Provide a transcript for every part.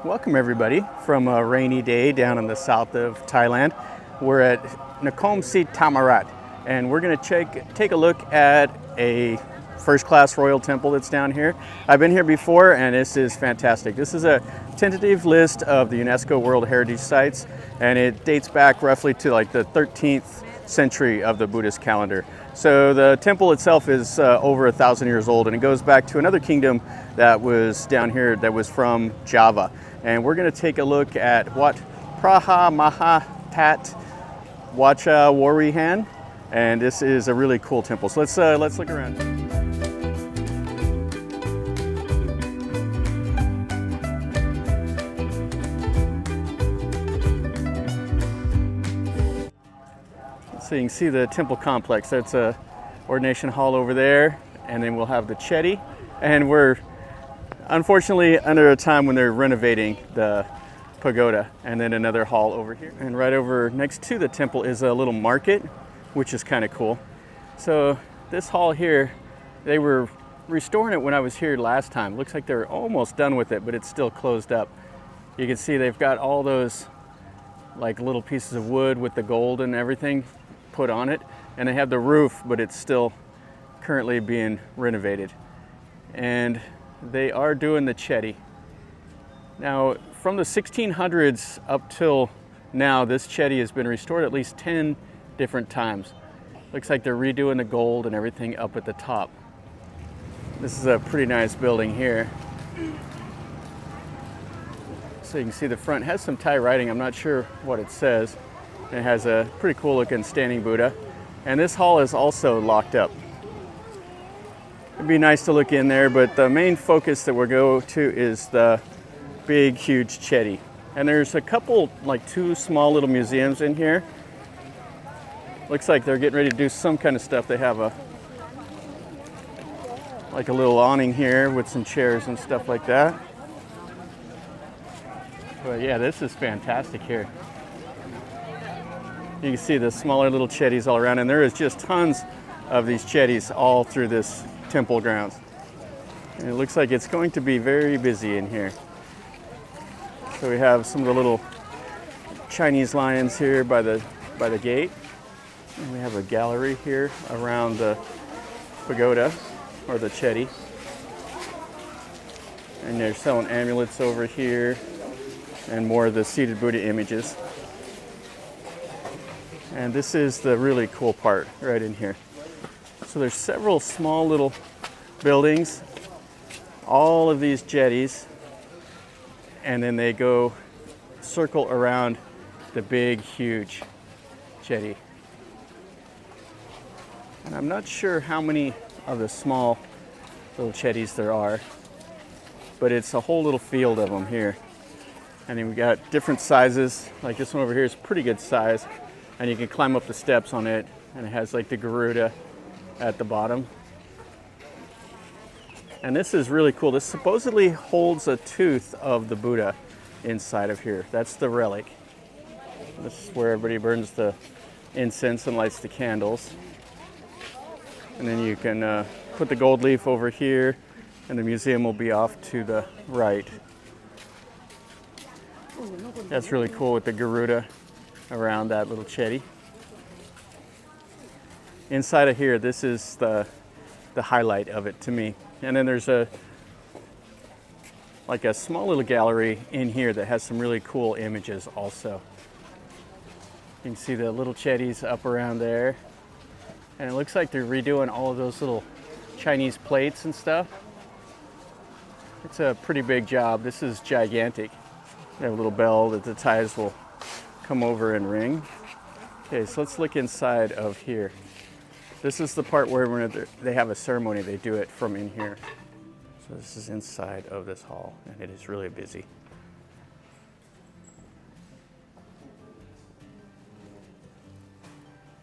Welcome everybody from a rainy day down in the south of Thailand. We're at Nakhon Si Thammarat and we're going to take a look at a first-class royal temple that's down here. I've been here before and this is fantastic. This is a tentative list of the UNESCO World Heritage Sites and it dates back roughly to like the 13th century of the Buddhist calendar. So the temple itself is over 1,000 years old and it goes back to another kingdom that was down here that was from Java. And we're going to take a look at Wat Phra Mahathat Woramahawihan, and this is a really cool temple. So let's look around. So you can see the temple complex. That's a ordination hall over there, and then we'll have the Chedi, and we're unfortunately under a time when they're renovating the pagoda, and then another hall over here. And right over next to the temple is a little market, which is kind of cool. So this hall here, they were restoring it when I was here last time. Looks like they're almost done with it, but it's still closed up. You can see they've got all those like little pieces of wood with the gold and everything put on it, and they have the roof, but it's still currently being renovated. And they are doing the Chedi. Now, from the 1600s up till now, this Chedi has been restored at least 10 different times. Looks like they're redoing the gold and everything up at the top. This is a pretty nice building here. So you can see the front has some Thai writing. I'm not sure what it says. It has a pretty cool looking standing Buddha. And this hall is also locked up. It'd be nice to look in there, but the main focus that we'll go to is the big, huge Chedi. And there's a couple, like two small little museums in here. Looks like they're getting ready to do some kind of stuff. They have like a little awning here with some chairs and stuff like that. But yeah, this is fantastic here. You can see the smaller little Chedis all around, and there is just tons of these Chedis all through this temple grounds. And it looks like it's going to be very busy in here. So we have some of the little Chinese lions here by the gate. And we have a gallery here around the pagoda or the Chedi. And they're selling amulets over here and more of the seated Buddha images. And this is the really cool part right in here. So there's several small little buildings, all of these jetties, and then they go circle around the big, huge jetty. And I'm not sure how many of the small little jetties there are, but it's a whole little field of them here. And then we got different sizes, like this one over here is pretty good size, and you can climb up the steps on it, and it has like the Garuda at the bottom. And this is really cool. This supposedly holds a tooth of the Buddha inside of here. That's the relic. This is where everybody burns the incense and lights the candles. And then you can put the gold leaf over here, and the museum will be off to the right. That's really cool with the Garuda around that little Chedi. Inside of here, this is the highlight of it to me. And then there's like a small little gallery in here that has some really cool images also. You can see the little Chedis up around there. And it looks like they're redoing all of those little Chinese plates and stuff. It's a pretty big job. This is gigantic. They have a little bell that the Thais will come over and ring. Okay, so let's look inside of here. This is the part where when they have a ceremony, they do it from in here. So this is inside of this hall, and it is really busy.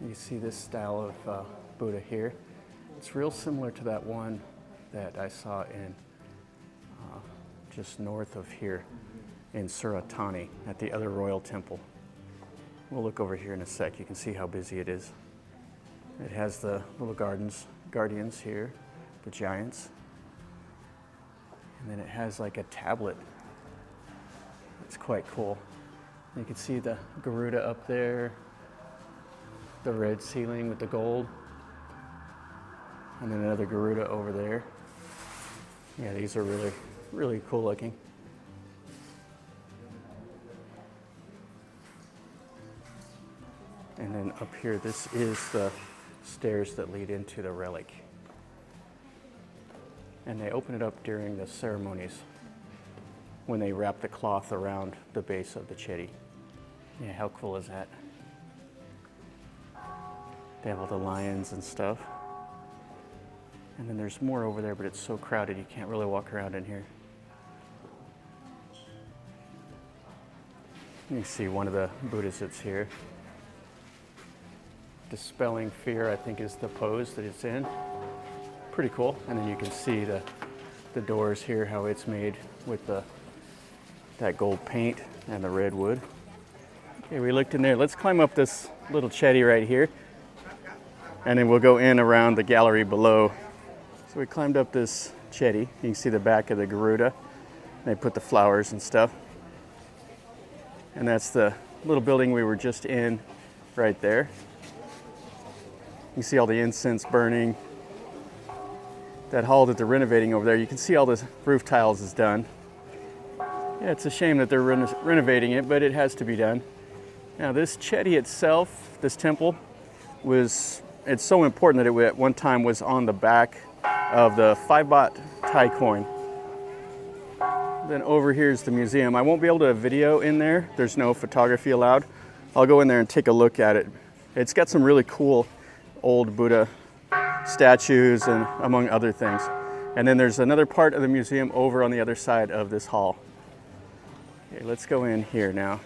You see this style of Buddha here. It's real similar to that one that I saw in just north of here in Suratani at the other royal temple. We'll look over here in a sec. You can see how busy it is. It has the little guardians here, the giants. And then it has like a tablet quite cool. You can see the Garuda up there, the red ceiling with the gold, and then another Garuda over there. Yeah, these are really, really cool looking. And then up here, this is the stairs that lead into the relic. And they open it up during the ceremonies when they wrap the cloth around the base of the Chedi. Yeah, how cool is that? They have all the lions and stuff. And then there's more over there, but it's so crowded you can't really walk around in here. You can see one of the Buddhas that's here. Dispelling fear, I think, is the pose that it's in. Pretty cool. And then you can see the doors here, how it's made with that gold paint and the red wood. Okay, we looked in there. Let's climb up this little Chedi right here, and then we'll go in around the gallery below. So we climbed up this Chedi. You can see the back of the Garuda. They put the flowers and stuff. And that's the little building we were just in right there. You can see all the incense burning. That hall that they're renovating over there, you can see all the roof tiles is done. Yeah, it's a shame that they're renovating it, but it has to be done. Now this Chedi itself, this temple, it's so important that it at one time was on the back of the 5-baht Thai coin. Then over here is the museum. I won't be able to video in there. There's no photography allowed. I'll go in there and take a look at it. It's got some really cool old Buddha statues and among other things. And then there's another part of the museum over on the other side of this hall. Okay, let's go in here now.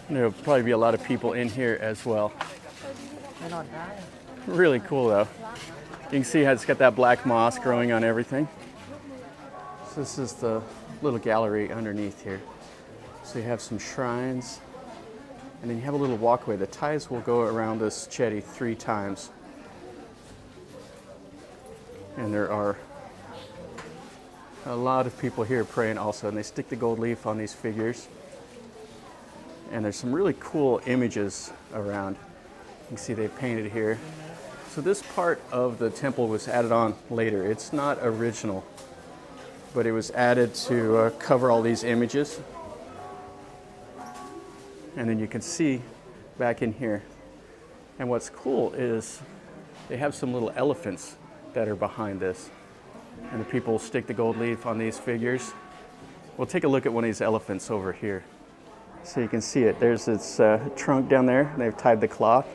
There'll probably be a lot of people in here as well. Really cool though. You can see how it's got that black moss growing on everything. So this is the little gallery underneath here. So you have some shrines, and then you have a little walkway. The Thais will go around this Chedi 3 times. And there are a lot of people here praying also, and they stick the gold leaf on these figures. And there's some really cool images around. You can see they painted here. So this part of the temple was added on later. It's not original, but it was added to cover all these images. And then you can see back in here. And what's cool is they have some little elephants that are behind this. And the people stick the gold leaf on these figures. We'll take a look at one of these elephants over here. So you can see it. There's its trunk down there. They've tied the cloth.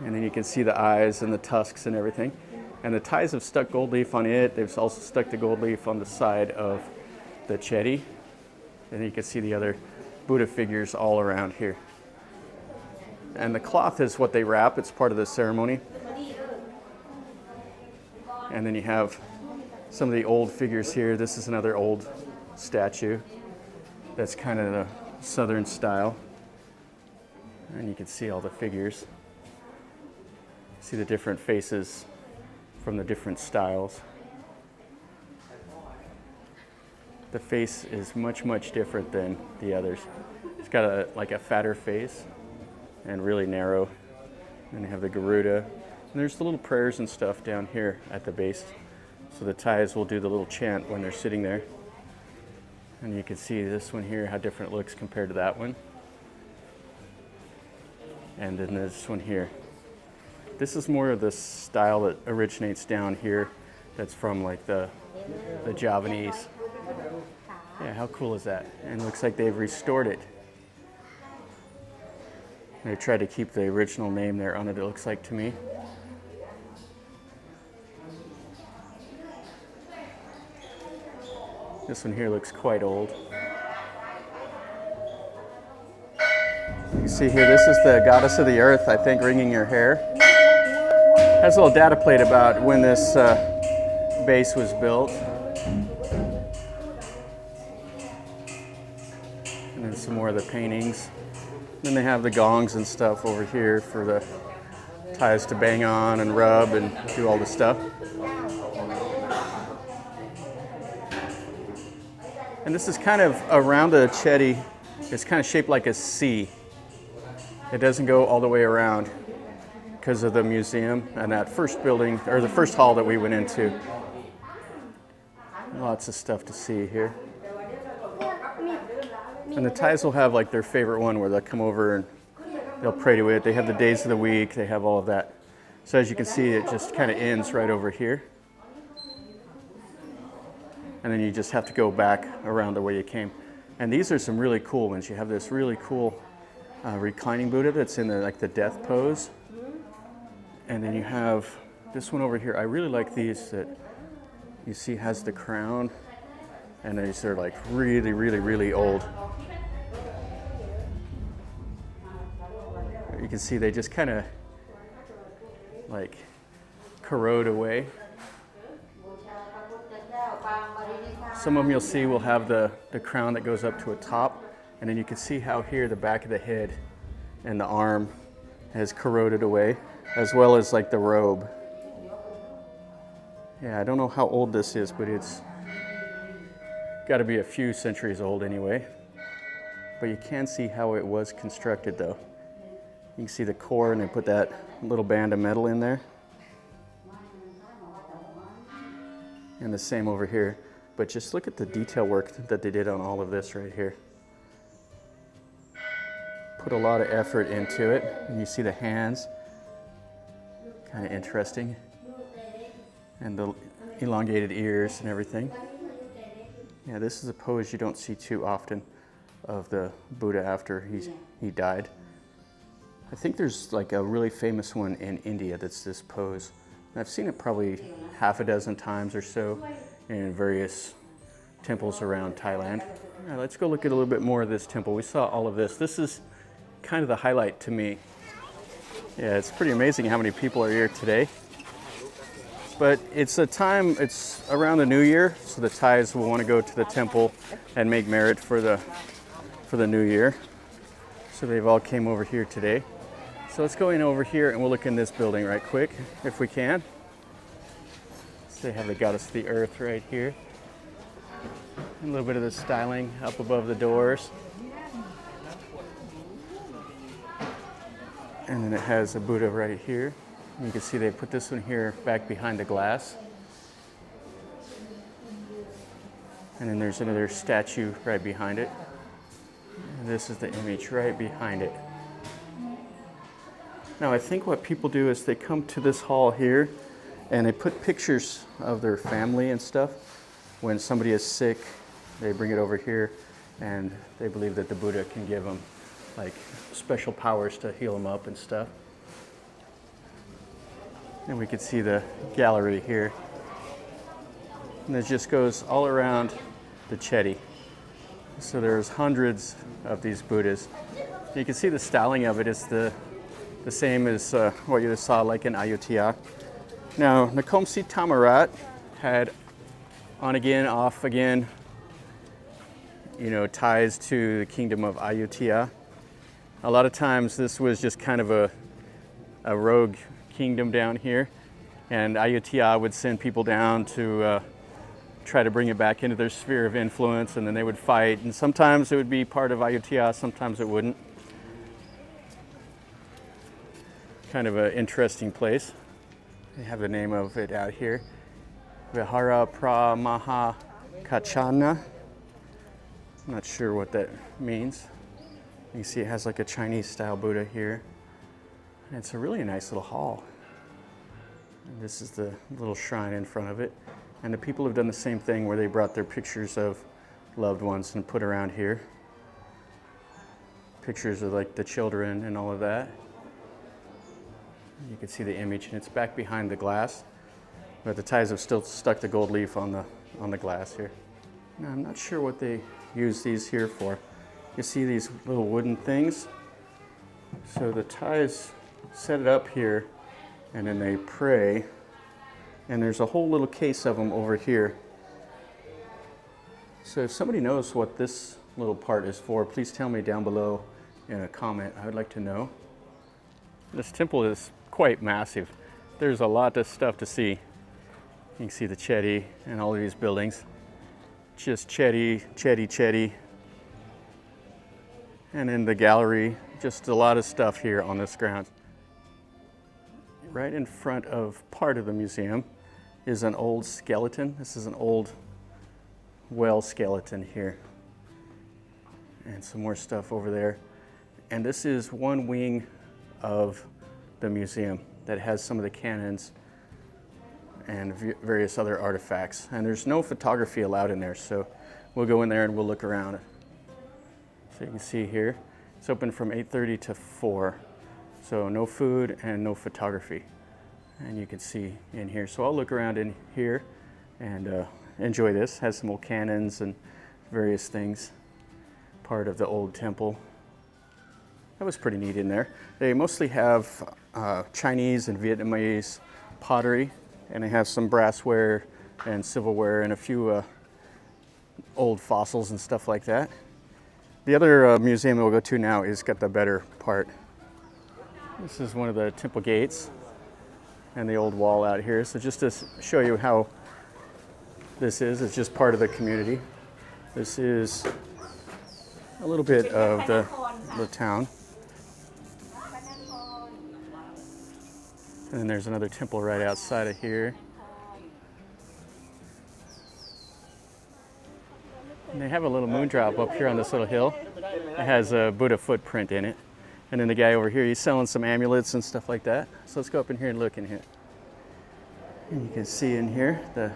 And then you can see the eyes and the tusks and everything. And the Thais have stuck gold leaf on it. They've also stuck the gold leaf on the side of the Chedi. And you can see the other Buddha figures all around here. And the cloth is what they wrap. It's part of the ceremony. And then you have some of the old figures here. This is another old statue that's kind of the southern style. And you can see all the figures. See the different faces from the different styles. The face is much, much different than the others. It's got like a fatter face and really narrow. And you have the Garuda. And there's the little prayers and stuff down here at the base. So the Thais will do the little chant when they're sitting there. And you can see this one here, how different it looks compared to that one. And then this one here. This is more of the style that originates down here. That's from like the Javanese. Yeah, how cool is that? And it looks like they've restored it. They tried to keep the original name there on it, it looks like to me. This one here looks quite old. You can see here, this is the goddess of the earth, I think, wringing her hair. Has a little data plate about when this base was built. And then some more of the paintings. Then they have the gongs and stuff over here for the Thais to bang on and rub and do all the stuff. And this is kind of around the Chedi. It's kind of shaped like a C. It doesn't go all the way around because of the museum and that first building, or the first hall that we went into. Lots of stuff to see here. And the Thais will have like their favorite one where they'll come over and they'll pray to it. They have the days of the week, they have all of that. So as you can see, it just kind of ends right over here. And then you just have to go back around the way you came. And these are some really cool ones. You have this really cool reclining Buddha that's in like the death pose. And then you have this one over here. I really like these that you see has the crown. And these are like really, really, really old. You can see they just kind of like corrode away. Some of them you'll see will have the crown that goes up to a top, and then you can see how here the back of the head and the arm has corroded away, as well as like the robe. Yeah, I don't know how old this is, but it's got to be a few centuries old anyway. But you can see how it was constructed though. You can see the core, and they put that little band of metal in there. And the same over here. But just look at the detail work that they did on all of this right here. Put a lot of effort into it. And you see the hands, kind of interesting. And the elongated ears and everything. Yeah, this is a pose you don't see too often of the Buddha after he died. I think there's like a really famous one in India that's this pose. And I've seen it probably half a dozen times or so in various temples around Thailand. All right, let's go look at a little bit more of this temple. We saw all of this. This is kind of the highlight to me. Yeah, it's pretty amazing how many people are here today. But it's around the New Year, so the Thais will want to go to the temple and make merit for the New Year. So they've all came over here today. So let's go in over here and we'll look in this building right quick, if we can. So they have the goddess of the earth right here. And a little bit of the styling up above the doors. And then it has a Buddha right here. You can see they put this one here back behind the glass. And then there's another statue right behind it. And this is the image right behind it. Now I think what people do is they come to this hall here and they put pictures of their family and stuff. When somebody is sick, they bring it over here and they believe that the Buddha can give them like special powers to heal them up and stuff. And we can see the gallery here. And it just goes all around the Chedi. So there's hundreds of these Buddhas. You can see the styling of it is the same as what you saw like in Ayutthaya. Now, Nakhon Si Thammarat had on again, off again, ties to the kingdom of Ayutthaya. A lot of times this was just kind of a rogue kingdom down here, and Ayutthaya would send people down to try to bring it back into their sphere of influence, and then they would fight, and sometimes it would be part of Ayutthaya, sometimes it wouldn't. Kind of an interesting place. They have the name of it out here. Wat Phra Mahathat. I'm not sure what that means. You can see it has like a Chinese style Buddha here. And it's a really nice little hall. And this is the little shrine in front of it. And the people have done the same thing where they brought their pictures of loved ones and put around here. Pictures of like the children and all of that. You can see the image, and it's back behind the glass, but the Thais have still stuck the gold leaf on the glass here. Now, I'm not sure what they use these here for. You see these little wooden things? So the Thais set it up here, and then they pray, and there's a whole little case of them over here. So if somebody knows what this little part is for, please tell me down below in a comment. I would like to know. This temple is quite massive. There's a lot of stuff to see. You can see the Chedi and all of these buildings. just Chedi, Chedi, Chedi. And in the gallery, just a lot of stuff here on this ground. Right in front of part of the museum is an old skeleton. This is an old well skeleton here. And some more stuff over there. And this is one wing of the museum that has some of the cannons and various other artifacts. And there's no photography allowed in there, so we'll go in there and we'll look around. So you can see here, it's open from 8:30 to 4. So no food and no photography. And you can see in here. So I'll look around in here and enjoy this. Has some old cannons and various things. Part of the old temple. That was pretty neat in there. They mostly have Chinese and Vietnamese pottery, and they have some brassware and silverware and a few old fossils and stuff like that. The other museum we'll go to now is got the better part. This is one of the temple gates and the old wall out here. So just to show you how this is, it's just part of the community. This is a little bit of the town. And then there's another temple right outside of here. And they have a little moon drop up here on this little hill. It has a Buddha footprint in it. And then the guy over here, he's selling some amulets and stuff like that. So let's go up in here and look in here. And you can see in here the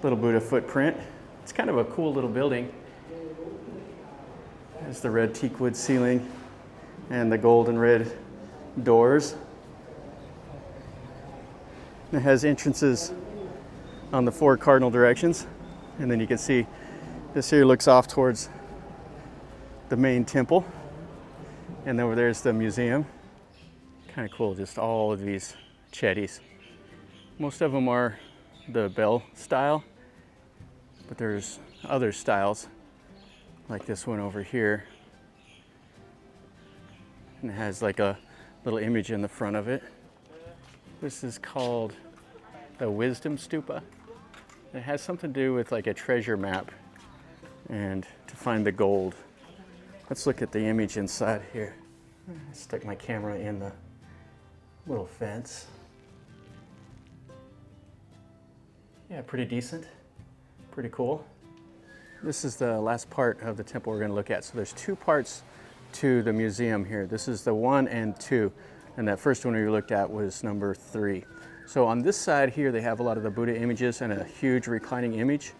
little Buddha footprint. It's kind of a cool little building. There's the red teakwood ceiling and the gold and red doors. It has entrances on the 4 cardinal directions. And then you can see this here looks off towards the main temple. And over there's the museum. Kind of cool, just all of these cheddis. Most of them are the bell style, but there's other styles, like this one over here. And it has like a little image in the front of it. This is called the Wisdom Stupa. It has something to do with like a treasure map and to find the gold. Let's look at the image inside here. I stuck my camera in the little fence. Yeah, pretty decent, pretty cool. This is the last part of the temple we're going to look at. So there's 2 parts to the museum here. This is the 1 and 2, and that first one we looked at was number 3. So on this side here, they have a lot of the Buddha images and a huge reclining image,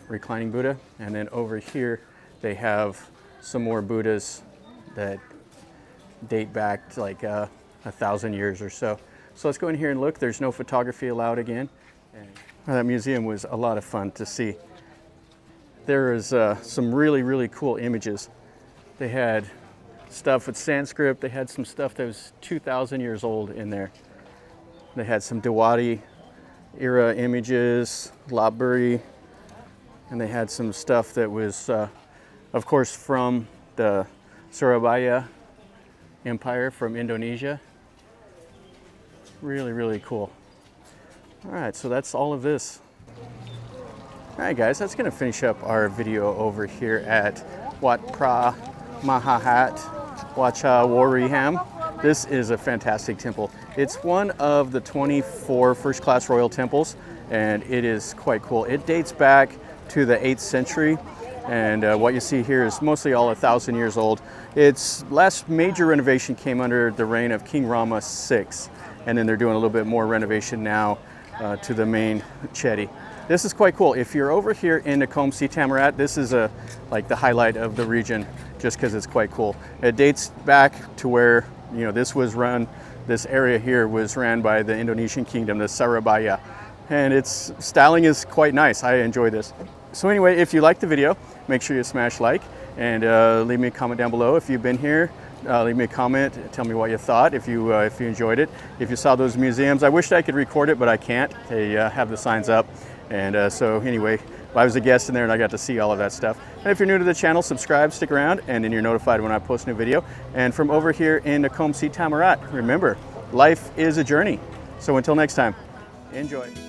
reclining Buddha. And then over here, they have some more Buddhas that date back to like 1,000 years or so. So let's go in here and look. There's no photography allowed again. And that museum was a lot of fun to see. There is some really, really cool images. They had stuff with Sanskrit. They had some stuff that was 2,000 years old in there. They had some Dewati era images, Lopburi, and they had some stuff that was, of course, from the Surabaya Empire from Indonesia. Really, really cool. All right, so that's all of this. All right, guys, that's going to finish up our video over here at Wat Phra Mahathat Woramahawihan. This is a fantastic temple. It's one of the 24 first-class royal temples, and it is quite cool. It dates back to the 8th century, and what you see here is mostly all 1,000 years old. Its last major renovation came under the reign of King Rama VI, and then they're doing a little bit more renovation now to the main Chedi. This is quite cool. If you're over here in Nakhon Si Thammarat, this is like the highlight of the region, just because it's quite cool. It dates back to where this area here was ran by the Indonesian kingdom, the Srivijaya, and its styling is quite nice. I enjoy this. So anyway, if you liked the video, make sure you smash like and leave me a comment down below. If you've been here, leave me a comment, tell me what you thought, if you enjoyed it. If you saw those museums, I wished I could record it, but I can't. They have the signs up. And so anyway, I was a guest in there and I got to see all of that stuff. And if you're new to the channel, subscribe, stick around, and then you're notified when I post a new video. And from over here in Nakhon Si Thammarat, remember, life is a journey. So until next time, enjoy.